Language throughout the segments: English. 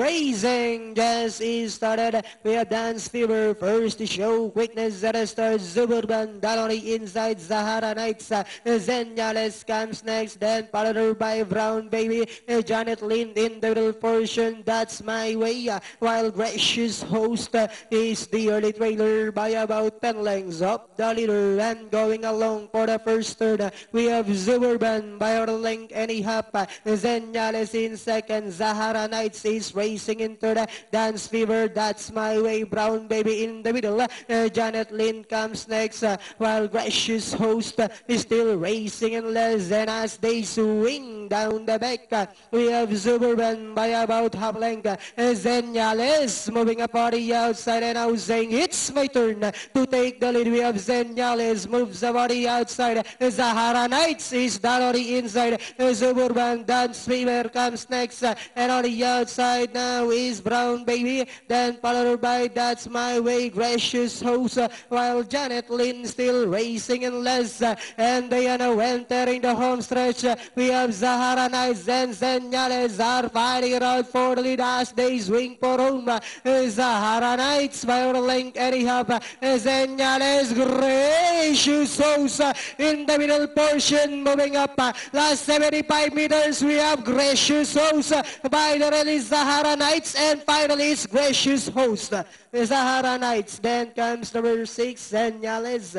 racing just is started. We have Dance Fever first to show quickness that starts Suburban Daloni inside Zahara Knights. Zenales comes next, then followed by Brown Baby. Janet Lynn in the middle portion, That's My Way. While Gracious Host is the early trailer by about 10 lengths up the leader. And going along for the first third, we have Suburban by a length and a half. Zenales in second, Zahara Knights is racing in third. Dance Fever, That's My Way, Brown Baby in the middle. Janet Lynn comes next, while Gracious Host is still racing in less. And as they swing down the back, we have Suburban by about half length. Zenales moving up on the outside and now saying, it's my turn to take the lead. We have Zenales moves up on the outside. Zahara Knights is down on the inside. Suburban Dance Fever comes next, and on the outside now is Brown Baby, then followed by That's My Way, Gracious Host, while Janet Lynn still racing in less, and they are now entering the home stretch. We have Zahara Knights and Zenales are fighting around for the lead as they swing for home. Zahara Knights by a length and a half. Zenales, Gracious Host in the middle portion, moving up. Last 75 meters, we have Gracious Host by the release Zahara Knights, and finally it's Gracious Host. Zahara Knights, then comes number 6, Zenales.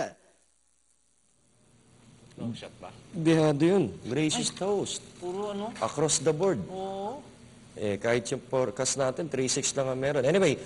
Long shot ba? Bihado yun. Gracious Host. Puro ano? Across the board. Oo. Kahit yung forecast natin, 3-6 lang ang meron. Anyway,